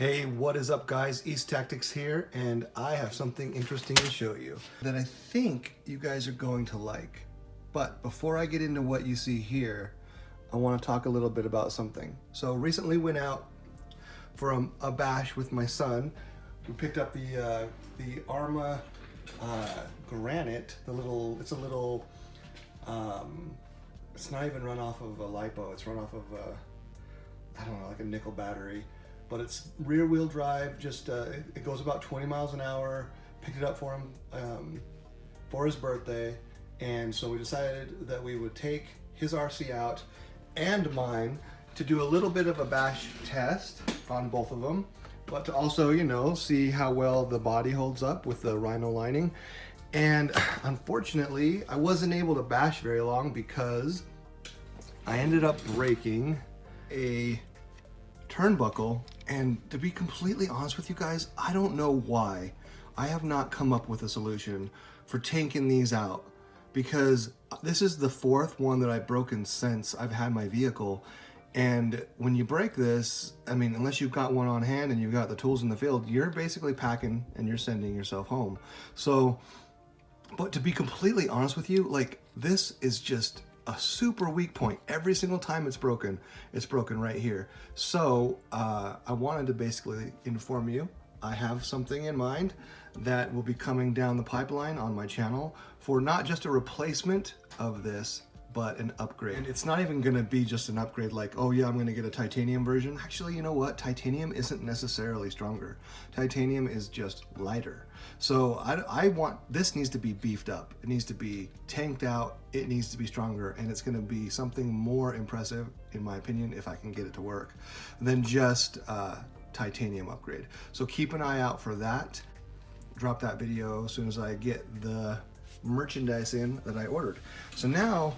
Hey, what is up guys? East Tactics here, and I have something interesting to show you that I think you guys are going to like. But before I get into what you see here, I want to talk a little bit about something. So recently went out for a bash with my son. We picked up the Arrma Granite, it's not even run off of a LiPo, it's run off of I don't know, like a nickel battery. But it's rear wheel drive, just it goes about 20 miles an hour. Picked it up for him for his birthday, and so we decided that we would take his RC out and mine to do a little bit of a bash test on both of them, but to also, you know, see how well the body holds up with the Rhino lining. And unfortunately, I wasn't able to bash very long because I ended up breaking a turnbuckle. And to be completely honest with you guys, I don't know why I have not come up with a solution for taking these out, because this is the fourth one that I've broken since I've had my vehicle. And when you break this, I mean, unless you've got one on hand and you've got the tools in the field, you're basically packing and you're sending yourself home. So, but to be completely honest with you, like, this is just a super weak point. Every single time it's broken right here. So I wanted to basically inform you, I have something in mind that will be coming down the pipeline on my channel for not just a replacement of this, but an upgrade. And it's not even gonna be just an upgrade like, oh yeah, I'm gonna get a titanium version. Actually, you know what? Titanium isn't necessarily stronger. Titanium is just lighter. So I want, this needs to be beefed up. It needs to be tanked out. It needs to be stronger, and it's gonna be something more impressive, in my opinion, if I can get it to work, than just titanium upgrade. So keep an eye out for that. Drop that video as soon as I get the merchandise in that I ordered. So now,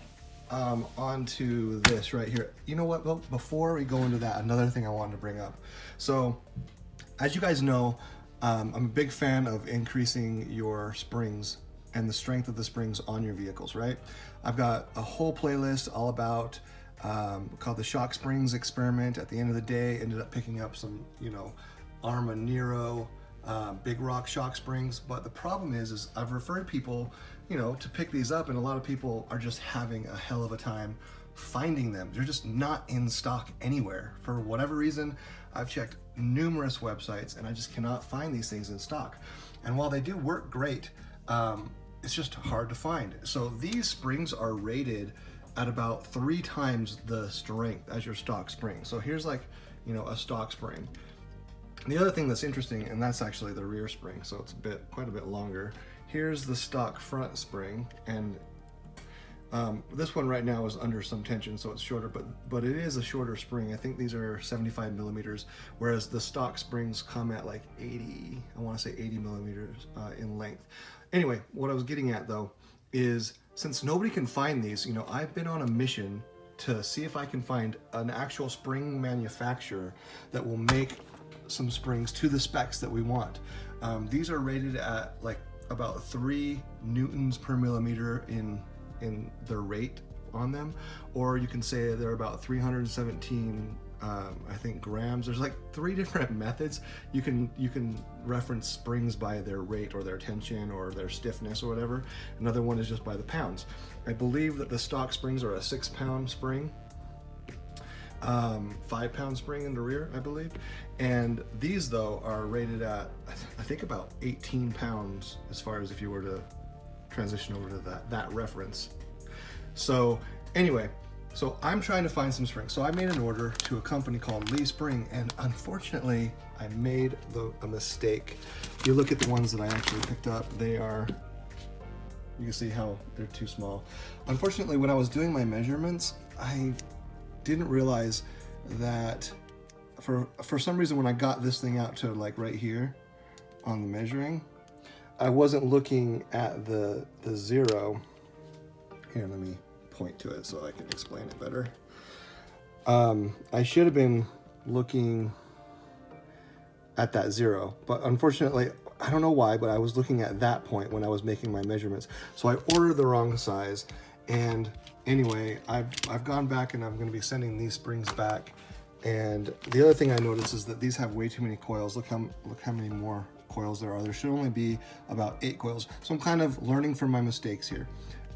onto this right here. You know what, before we go into that, another thing I wanted to bring up. So as you guys know, I'm a big fan of increasing your springs and the strength of the springs on your vehicles, right? I've got a whole playlist all about called the Shock Springs Experiment. At the end of the day, ended up picking up some, you know, Arrma Nero big rock shock springs. But the problem is I've referred people, you know, to pick these up, and a lot of people are just having a hell of a time finding them. They're just not in stock anywhere. For whatever reason, I've checked numerous websites and I just cannot find these things in stock. And while they do work great, it's just hard to find. So these springs are rated at about 3 times the strength as your stock spring. So here's, like, you know, a stock spring. The other thing that's interesting, and that's actually the rear spring, so it's quite a bit longer. Here's the stock front spring, and this one right now is under some tension, so it's shorter, but it is a shorter spring. I think these are 75 millimeters, whereas the stock springs come at like 80, I want to say 80 millimeters in length. Anyway, what I was getting at though is, since nobody can find these, you know, I've been on a mission to see if I can find an actual spring manufacturer that will make some springs to the specs that we want. These are rated at like about 3 newtons per millimeter in their rate on them, or you can say they're about 317 I think grams. There's like 3 different methods. You can reference springs by their rate or their tension or their stiffness or whatever. Another one is just by the pounds. I believe that the stock springs are a 6-pound spring, 5-pound spring in the rear, I believe. And these though are rated at, I think, about 18 pounds as far as if you were to transition over to that reference. So anyway, so I'm trying to find some springs. So I made an order to a company called Lee Spring, and unfortunately I made a mistake. If you look at the ones that I actually picked up, they are, you can see how they're too small. Unfortunately, when I was doing my measurements, I didn't realize that for some reason when I got this thing out to like right here on the measuring, I wasn't looking at the zero. Here, let me point to it so I can explain it better. I should have been looking at that 0, but unfortunately, I don't know why, but I was looking at that point when I was making my measurements. So I ordered the wrong size, and anyway, I've gone back and I'm going to be sending these springs back And the other thing I noticed is that these have way too many coils. Look how many more coils there are. There should only be about 8 coils. So I'm kind of learning from my mistakes here.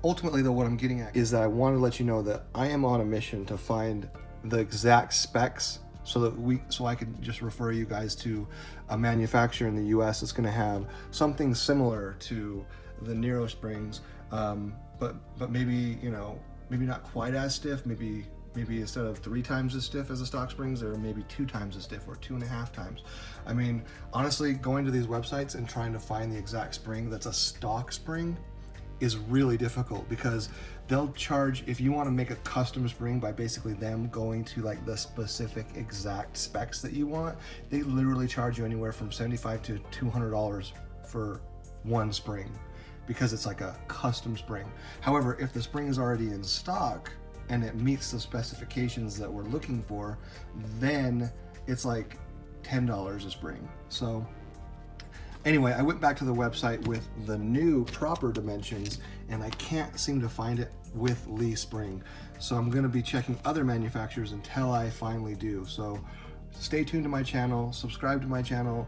Ultimately though, what I'm getting at is that I want to let you know that I am on a mission to find the exact specs so I could just refer you guys to a manufacturer in the US that's going to have something similar to the Nero springs, but maybe, you know, maybe not quite as stiff. Maybe instead of 3 times as stiff as the stock springs, they're maybe 2 times as stiff or 2.5 times. I mean, honestly, going to these websites and trying to find the exact spring that's a stock spring is really difficult, because they'll charge, if you want to make a custom spring by basically them going to like the specific exact specs that you want, they literally charge you anywhere from $75 to $200 for one spring, because it's like a custom spring. However, if the spring is already in stock and it meets the specifications that we're looking for, then it's like $10 a spring. So anyway, I went back to the website with the new proper dimensions and I can't seem to find it with Lee spring. So I'm gonna be checking other manufacturers until I finally do. So stay tuned to my channel, subscribe to my channel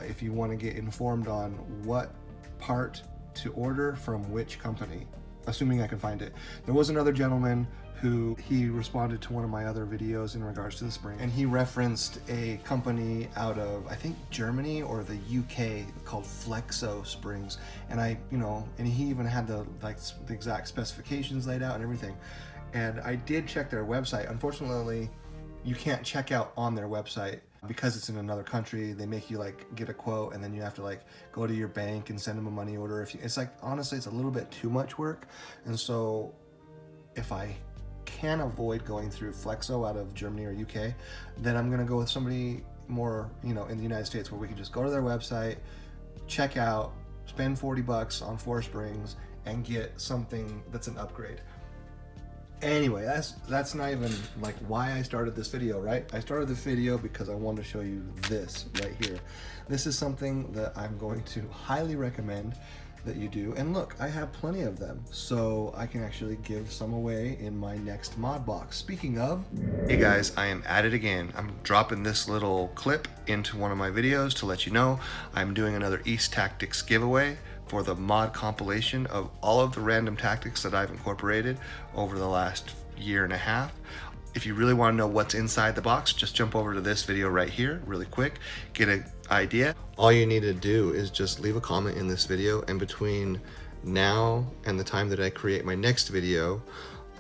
if you wanna get informed on what part to order from which company, assuming I can find it. There was another gentleman who he responded to one of my other videos in regards to the spring, and he referenced a company out of, I think, Germany or the UK called Flexo Springs, and and he even had the exact specifications laid out and everything. And I did check their website. Unfortunately, you can't check out on their website because it's in another country. They make you like get a quote, and then you have to like go to your bank and send them a money order. It's like, honestly, it's a little bit too much work. And so if I can avoid going through Flexo out of Germany or UK, then I'm gonna go with somebody more, in the United States, where we can just go to their website, check out, spend 40 bucks on 4 springs, and get something that's an upgrade. Anyway, that's not even like why I started this video, right? I started this video because I wanted to show you this right here. This is something that I'm going to highly recommend that you do. And look, I have plenty of them, so I can actually give some away in my next mod box. Speaking of, hey guys, I am at it again. I'm dropping this little clip into one of my videos to let you know I'm doing another East Tactics giveaway for the mod compilation of all of the random tactics that I've incorporated over the last 1.5 years. If you really want to know what's inside the box, just jump over to this video right here really quick, get an idea. All you need to do is just leave a comment in this video, and between now and the time that I create my next video,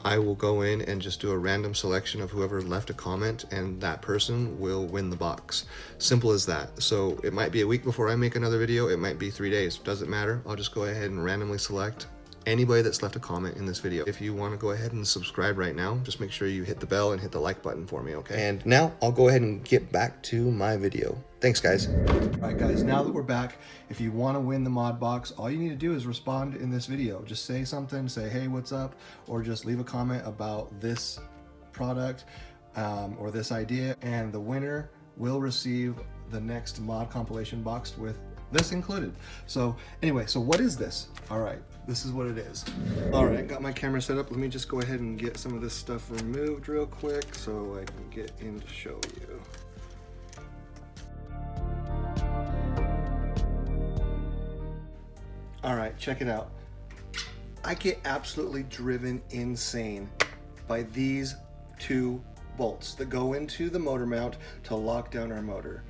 I will go in and just do a random selection of whoever left a comment, and that person will win the box. Simple as that. So it might be a week before I make another video, it might be 3 days, doesn't matter. I'll just go ahead and randomly select anybody that's left a comment in this video. If you want to go ahead and subscribe right now, just make sure you hit the bell and hit the like button for me, okay? And now I'll go ahead and get back to my video. Thanks, guys. All right, guys, now that we're back, if you want to win the mod box, all you need to do is respond in this video. Just say something, say, hey, what's up? Or just leave a comment about this product or this idea, and the winner will receive the next mod compilation box with this included. So anyway, so what is this? All right, this is what it is. All right, got my camera set up. Let me just go ahead and get some of this stuff removed real quick so I can get in to show you. All right, check it out. I get absolutely driven insane by these 2 bolts that go into the motor mount to lock down our motor.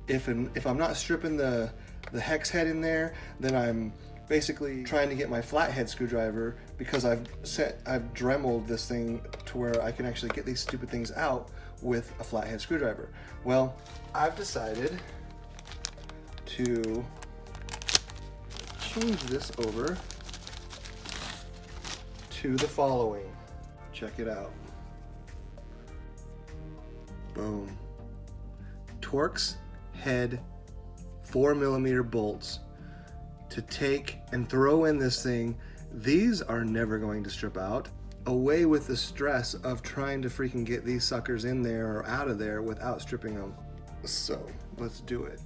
If I'm not stripping the hex head in there, then I'm basically trying to get my flathead screwdriver, because I've dremeled this thing to where I can actually get these stupid things out with a flathead screwdriver. Well, I've decided to change this over to the following. Check it out. Boom. Torx head 4mm bolts to take and throw in this thing. These are never going to strip out. Away with the stress of trying to freaking get these suckers in there or out of there without stripping them. So let's do it.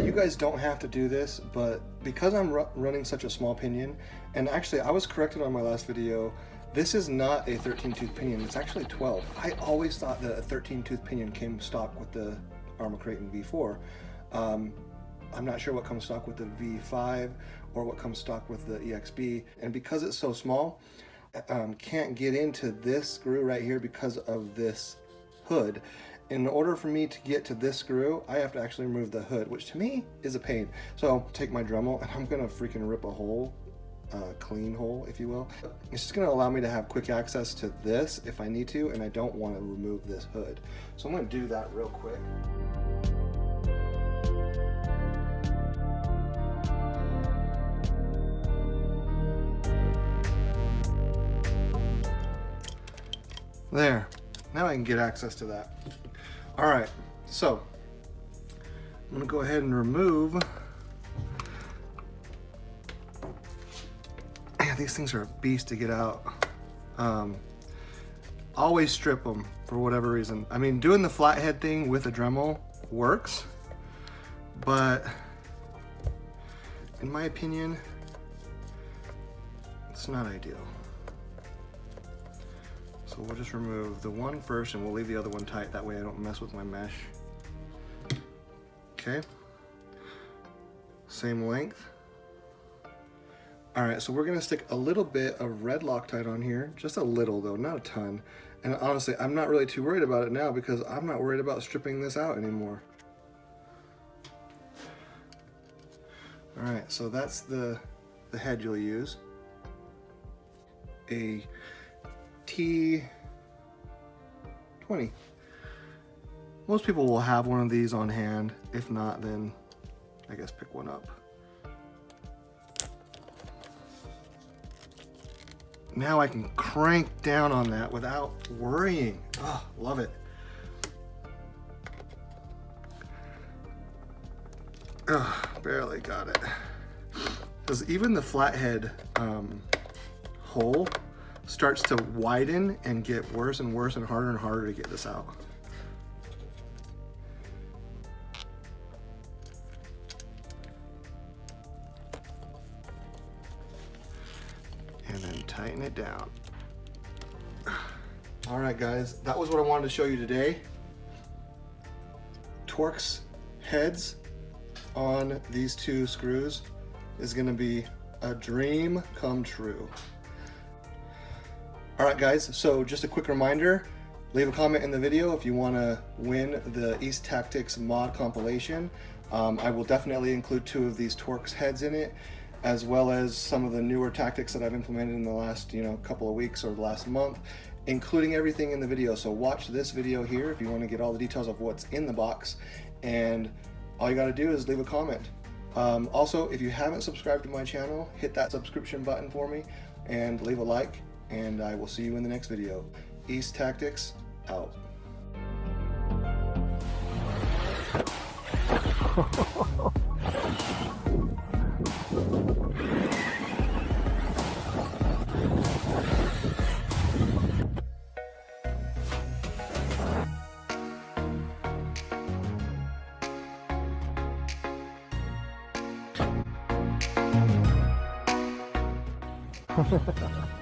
You guys don't have to do this, but because I'm running such a small pinion, and actually I was corrected on my last video This is not a 13 tooth pinion, it's actually 12. I always thought that a 13 tooth pinion came stock with the Arrma Kraton V4. I'm not sure what comes stock with the V5 or what comes stock with the EXB. And because it's so small, can't get into this screw right here because of this hood. In order for me to get to this screw, I have to actually remove the hood, which to me is a pain. So I'll take my Dremel and I'm gonna freaking rip a hole, clean hole, if you will. It's just gonna allow me to have quick access to this if I need to, and I don't want to remove this hood. So I'm gonna do that real quick. There, now I can get access to that. All right, so I'm gonna go ahead and remove. Yeah, these things are a beast to get out. Always strip them for whatever reason. I mean, doing the flathead thing with a Dremel works, but in my opinion, it's not ideal. So we'll just remove the one first and we'll leave the other one tight. That way I don't mess with my mesh. Okay. Same length. All right, so we're gonna stick a little bit of red Loctite on here. Just a little though, not a ton. And honestly, I'm not really too worried about it now because I'm not worried about stripping this out anymore. All right, so that's the head you'll use. A T20. Most people will have one of these on hand. If not, then I guess pick one up. Now I can crank down on that without worrying. Oh, love it. Barely got it. Because even the flathead hole starts to widen and get worse and worse and harder to get this out. And then tighten it down. All right, guys, that was what I wanted to show you today. Torx heads on these two screws is gonna be a dream come true. All right, guys, so just a quick reminder, leave a comment in the video if you want to win the East Tactics mod compilation. I will definitely include 2 of these Torx heads in it, as well as some of the newer tactics that I've implemented in the last couple of weeks or the last month, including everything in the video. So watch this video here if you want to get all the details of what's in the box, and all you got to do is leave a comment. Also, if you haven't subscribed to my channel, hit that subscription button for me and leave a like. And I will see you in the next video. East Tactics, out. Ha ha ha.